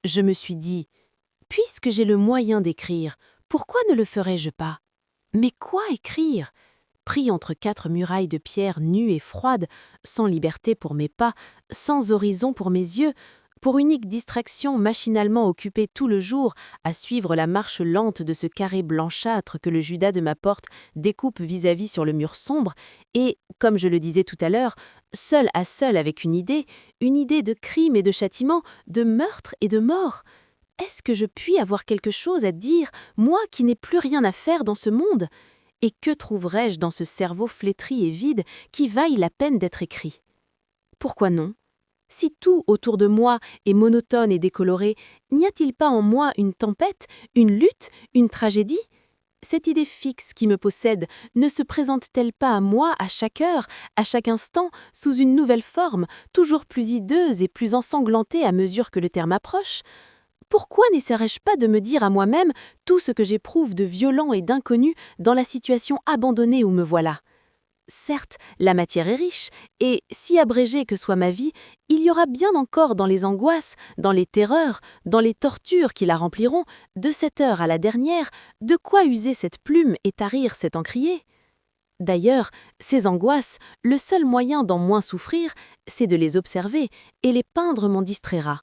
Je me suis dit, puisque j'ai le moyen d'écrire, pourquoi ne le ferais-je pas? Mais quoi écrire? Pris entre 4 murailles de pierre nues et froides, sans liberté pour mes pas, sans horizon pour mes yeux, pour unique distraction machinalement occupée tout le jour à suivre la marche lente de ce carré blanchâtre que le Judas de ma porte découpe vis-à-vis sur le mur sombre, et, comme je le disais tout à l'heure, seul à seul avec une idée de crime et de châtiment, de meurtre et de mort. Est-ce que je puis avoir quelque chose à dire, moi qui n'ai plus rien à faire dans ce monde? Et que trouverais-je dans ce cerveau flétri et vide qui vaille la peine d'être écrit? Pourquoi non? Si tout autour de moi est monotone et décoloré, n'y a-t-il pas en moi une tempête, une lutte, une tragédie? Cette idée fixe qui me possède ne se présente-t-elle pas à moi à chaque heure, à chaque instant, sous une nouvelle forme, toujours plus hideuse et plus ensanglantée à mesure que le terme approche? Pourquoi n'essaierais-je pas de me dire à moi-même tout ce que j'éprouve de violent et d'inconnu dans la situation abandonnée où me voilà? Certes, la matière est riche, et, si abrégée que soit ma vie, il y aura bien encore dans les angoisses, dans les terreurs, dans les tortures qui la rempliront, de cette heure à la dernière, de quoi user cette plume et tarir cet encrier. D'ailleurs, ces angoisses, le seul moyen d'en moins souffrir, c'est de les observer, et les peindre m'en distraira.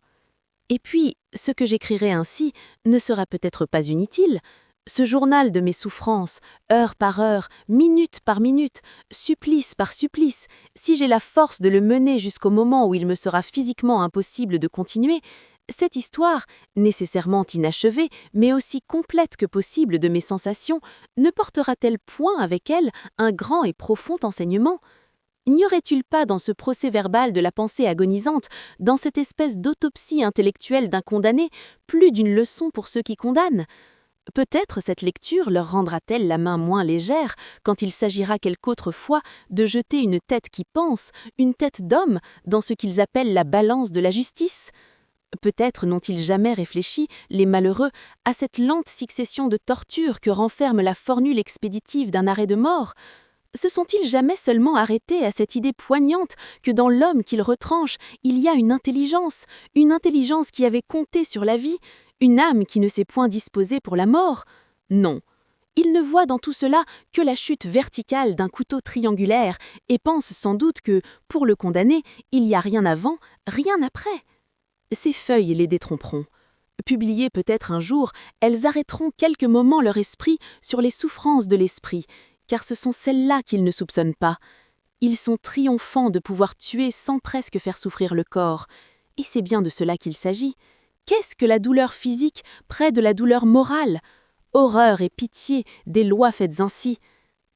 Et puis, ce que j'écrirai ainsi ne sera peut-être pas inutile. Ce journal de mes souffrances, heure par heure, minute par minute, supplice par supplice, si j'ai la force de le mener jusqu'au moment où il me sera physiquement impossible de continuer, cette histoire, nécessairement inachevée, mais aussi complète que possible de mes sensations, ne portera-t-elle point avec elle un grand et profond enseignement? N'y aurait-il pas dans ce procès-verbal de la pensée agonisante, dans cette espèce d'autopsie intellectuelle d'un condamné, plus d'une leçon pour ceux qui condamnent? Peut-être cette lecture leur rendra-t-elle la main moins légère quand il s'agira quelque autre fois de jeter une tête qui pense, une tête d'homme, dans ce qu'ils appellent la balance de la justice? Peut-être n'ont-ils jamais réfléchi, les malheureux, à cette lente succession de tortures que renferme la formule expéditive d'un arrêt de mort? Se sont-ils jamais seulement arrêtés à cette idée poignante que dans l'homme qu'ils retranchent, il y a une intelligence qui avait compté sur la vie, une âme qui ne s'est point disposée pour la mort? Non. Ils ne voient dans tout cela que la chute verticale d'un couteau triangulaire et pensent sans doute que, pour le condamner, il n'y a rien avant, rien après. Ces feuilles les détromperont. Publiées peut-être un jour, elles arrêteront quelques moments leur esprit sur les souffrances de l'esprit, car ce sont celles-là qu'ils ne soupçonnent pas. Ils sont triomphants de pouvoir tuer sans presque faire souffrir le corps. Et c'est bien de cela qu'il s'agit. Qu'est-ce que la douleur physique près de la douleur morale? Horreur et pitié des lois faites ainsi.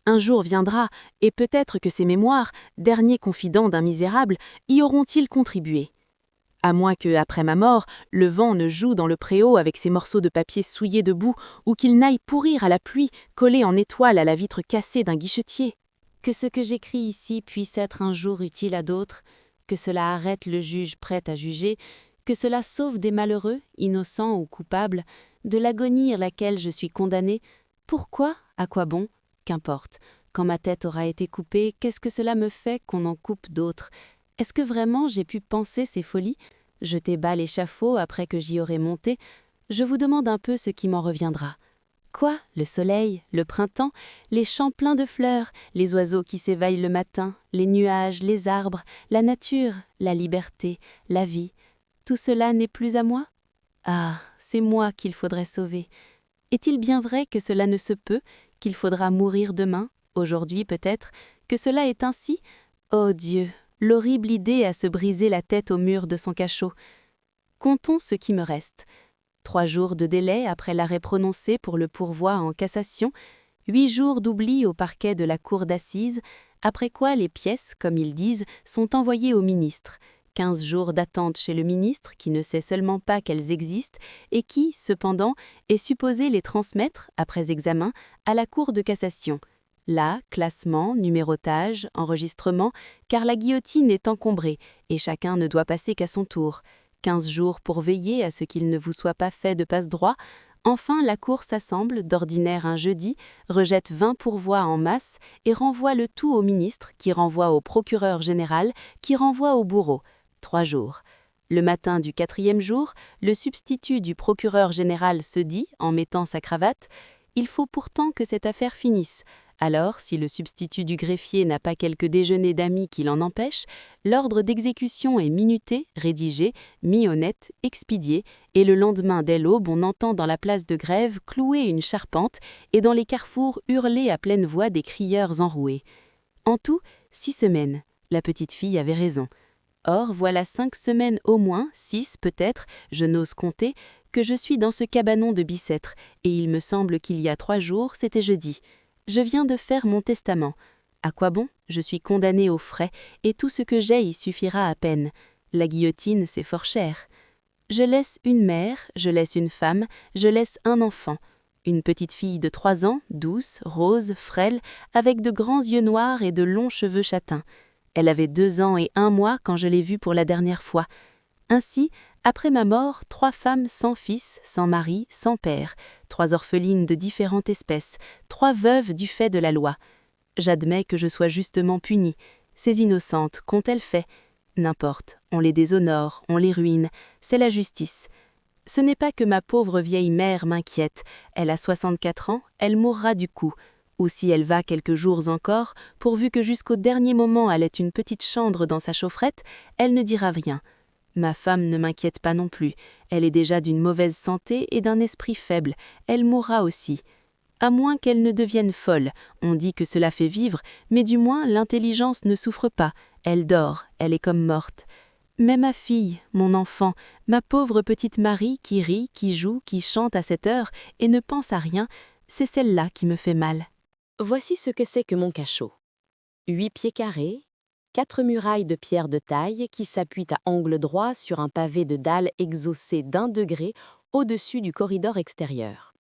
Un jour viendra, et peut-être que ces mémoires, derniers confidents d'un misérable, y auront-ils contribué. À moins que, après ma mort, le vent ne joue dans le préau avec ses morceaux de papier souillés de boue, ou qu'il n'aille pourrir à la pluie, collé en étoile à la vitre cassée d'un guichetier. Que ce que j'écris ici puisse être un jour utile à d'autres, que cela arrête le juge prêt à juger, que cela sauve des malheureux, innocents ou coupables, de l'agonie à laquelle je suis condamné. Pourquoi? À quoi bon? Qu'importe. Quand ma tête aura été coupée, qu'est-ce que cela me fait qu'on en coupe d'autres? Est-ce que vraiment j'ai pu penser ces folies? Jeter bas l'échafaud après que j'y aurai monté? Je vous demande un peu ce qui m'en reviendra. Quoi? Le soleil, le printemps, les champs pleins de fleurs, les oiseaux qui s'éveillent le matin, les nuages, les arbres, la nature, la liberté, la vie. Tout cela n'est plus à moi? Ah, c'est moi qu'il faudrait sauver. Est-il bien vrai que cela ne se peut, qu'il faudra mourir demain, aujourd'hui peut-être, que cela est ainsi? Oh Dieu! L'horrible idée à se briser la tête au mur de son cachot. Comptons ce qui me reste. 3 jours de délai après l'arrêt prononcé pour le pourvoi en cassation, 8 jours d'oubli au parquet de la cour d'assises, après quoi les pièces, comme ils disent, sont envoyées au ministre. 15 jours d'attente chez le ministre qui ne sait seulement pas qu'elles existent et qui, cependant, est supposé les transmettre, après examen, à la cour de cassation. Là, classement, numérotage, enregistrement, car la guillotine est encombrée et chacun ne doit passer qu'à son tour. 15 jours pour veiller à ce qu'il ne vous soit pas fait de passe-droit. Enfin, la cour s'assemble, d'ordinaire un jeudi, rejette 20 pourvois en masse et renvoie le tout au ministre, qui renvoie au procureur général, qui renvoie au bourreau. 3 jours. Le matin du 4e jour, le substitut du procureur général se dit, en mettant sa cravate, « Il faut pourtant que cette affaire finisse ». Alors, si le substitut du greffier n'a pas quelque déjeuner d'amis qui l'en empêche, l'ordre d'exécution est minuté, rédigé, mis au net, expédié, et le lendemain dès l'aube, on entend dans la place de Grève clouer une charpente et dans les carrefours hurler à pleine voix des crieurs enroués. En tout, 6 semaines. La petite fille avait raison. Or, voilà 5 semaines au moins, 6 peut-être, je n'ose compter, que je suis dans ce cabanon de Bicêtre, et il me semble qu'il y a 3 jours, c'était jeudi. Je viens de faire mon testament. À quoi bon? Je suis condamnée aux frais, et tout ce que j'ai y suffira à peine. La guillotine, c'est fort cher. Je laisse une mère, je laisse une femme, je laisse un enfant. Une petite fille de 3 ans, douce, rose, frêle, avec de grands yeux noirs et de longs cheveux châtains. Elle avait 2 ans et 1 mois quand je l'ai vue pour la dernière fois. Ainsi, après ma mort, 3 femmes sans fils, sans mari, sans père, 3 orphelines de différentes espèces, 3 veuves du fait de la loi. J'admets que je sois justement punie. Ces innocentes, qu'ont-elles fait? N'importe, on les déshonore, on les ruine, c'est la justice. Ce n'est pas que ma pauvre vieille mère m'inquiète, elle a 64 ans, elle mourra du coup. Ou si elle va quelques jours encore, pourvu que jusqu'au dernier moment elle ait une petite chambre dans sa chaufferette, elle ne dira rien. Ma femme ne m'inquiète pas non plus, elle est déjà d'une mauvaise santé et d'un esprit faible, elle mourra aussi. À moins qu'elle ne devienne folle, on dit que cela fait vivre, mais du moins l'intelligence ne souffre pas, elle dort, elle est comme morte. Mais ma fille, mon enfant, ma pauvre petite Marie qui rit, qui joue, qui chante à cette heure et ne pense à rien, c'est celle-là qui me fait mal. Voici ce que c'est que mon cachot. 8 pieds carrés, 4 murailles de pierre de taille qui s'appuient à angle droit sur un pavé de dalles exhaussé d'1 degré au-dessus du corridor extérieur.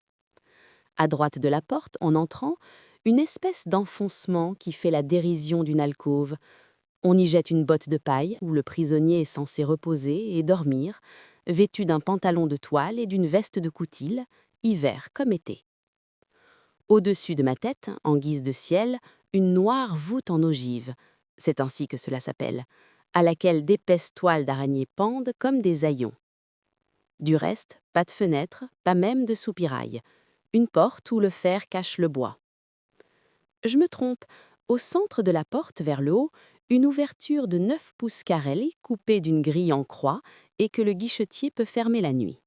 À droite de la porte, en entrant, une espèce d'enfoncement qui fait la dérision d'une alcôve. On y jette une botte de paille où le prisonnier est censé reposer et dormir, vêtu d'un pantalon de toile et d'une veste de coutil, hiver comme été. Au-dessus de ma tête, en guise de ciel, une noire voûte en ogive, c'est ainsi que cela s'appelle, à laquelle d'épaisses toiles d'araignée pendent comme des haillons. Du reste, pas de fenêtre, pas même de soupirail, une porte où le fer cache le bois. Je me trompe, au centre de la porte, vers le haut, une ouverture de 9 pouces carrés coupée d'une grille en croix et que le guichetier peut fermer la nuit.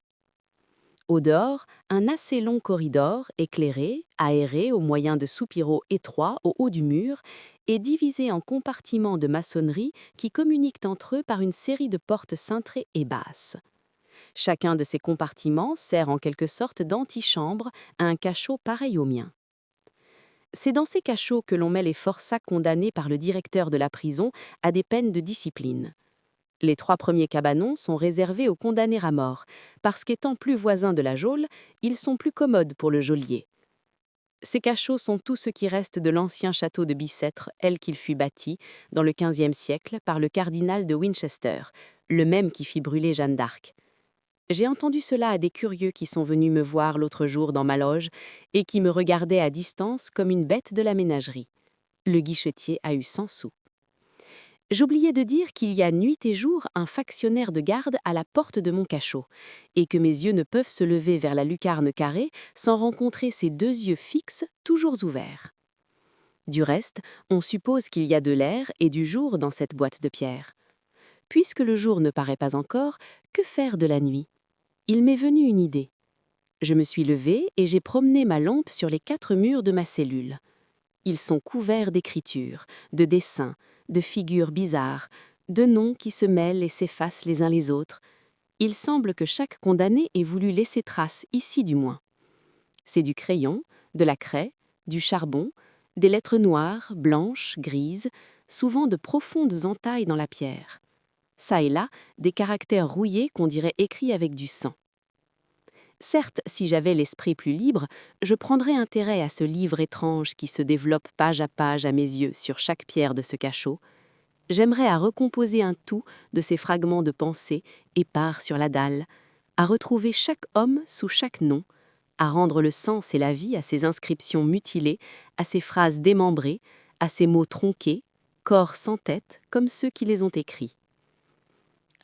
Au dehors, un assez long corridor, éclairé, aéré au moyen de soupiraux étroits au haut du mur, est divisé en compartiments de maçonnerie qui communiquent entre eux par une série de portes cintrées et basses. Chacun de ces compartiments sert en quelque sorte d'antichambre à un cachot pareil au mien. C'est dans ces cachots que l'on met les forçats condamnés par le directeur de la prison à des peines de discipline. Les 3 premiers cabanons sont réservés aux condamnés à mort, parce qu'étant plus voisins de la geôle, ils sont plus commodes pour le geôlier. Ces cachots sont tout ce qui reste de l'ancien château de Bicêtre, tel qu'il fut bâti, dans le XVe siècle, par le cardinal de Winchester, le même qui fit brûler Jeanne d'Arc. J'ai entendu cela à des curieux qui sont venus me voir l'autre jour dans ma loge et qui me regardaient à distance comme une bête de la ménagerie. Le guichetier a eu 100 sous. J'oubliais de dire qu'il y a nuit et jour un factionnaire de garde à la porte de mon cachot, et que mes yeux ne peuvent se lever vers la lucarne carrée sans rencontrer ces 2 yeux fixes, toujours ouverts. Du reste, on suppose qu'il y a de l'air et du jour dans cette boîte de pierre. Puisque le jour ne paraît pas encore, que faire de la nuit? Il m'est venu une idée. Je me suis levée et j'ai promené ma lampe sur les 4 murs de ma cellule. Ils sont couverts d'écritures, de dessins, de figures bizarres, de noms qui se mêlent et s'effacent les uns les autres. Il semble que chaque condamné ait voulu laisser trace, ici du moins. C'est du crayon, de la craie, du charbon, des lettres noires, blanches, grises, souvent de profondes entailles dans la pierre. Ça et là, des caractères rouillés qu'on dirait écrits avec du sang. Certes, si j'avais l'esprit plus libre, je prendrais intérêt à ce livre étrange qui se développe page à page à mes yeux sur chaque pierre de ce cachot. J'aimerais à recomposer un tout de ces fragments de pensée épars sur la dalle, à retrouver chaque homme sous chaque nom, à rendre le sens et la vie à ces inscriptions mutilées, à ces phrases démembrées, à ces mots tronqués, corps sans tête, comme ceux qui les ont écrits.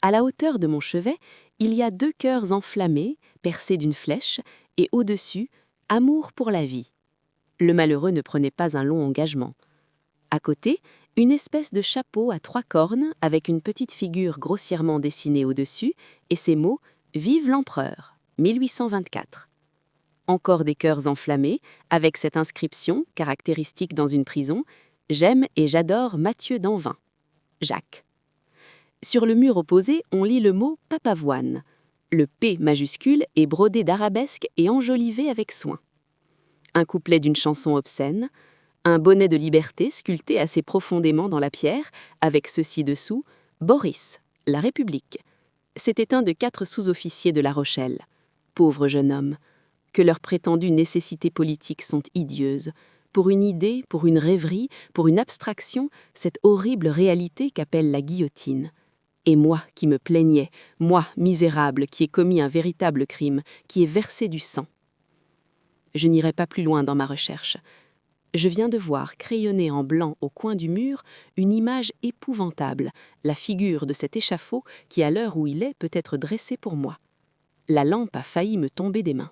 À la hauteur de mon chevet, il y a 2 cœurs enflammés, percés d'une flèche, et au-dessus, amour pour la vie. Le malheureux ne prenait pas un long engagement. À côté, une espèce de chapeau à 3 cornes avec une petite figure grossièrement dessinée au-dessus et ces mots « Vive l'empereur, 1824 ». Encore des cœurs enflammés avec cette inscription, caractéristique dans une prison « J'aime et j'adore Mathieu d'Anvin, Jacques ». Sur le mur opposé, on lit le mot « Papavoine ». Le P majuscule est brodé d'arabesques et enjolivé avec soin. Un couplet d'une chanson obscène, un bonnet de liberté sculpté assez profondément dans la pierre, avec ceci dessous, Boris, la République. C'était un de 4 sous-officiers de La Rochelle. Pauvre jeune homme, que leurs prétendues nécessités politiques sont hideeuses. Pour une idée, pour une rêverie, pour une abstraction, cette horrible réalité qu'appelle la guillotine. Et moi qui me plaignais, moi, misérable, qui ai commis un véritable crime, qui ai versé du sang. Je n'irai pas plus loin dans ma recherche. Je viens de voir crayonner en blanc au coin du mur une image épouvantable, la figure de cet échafaud qui, à l'heure où il est, peut être dressé pour moi. La lampe a failli me tomber des mains.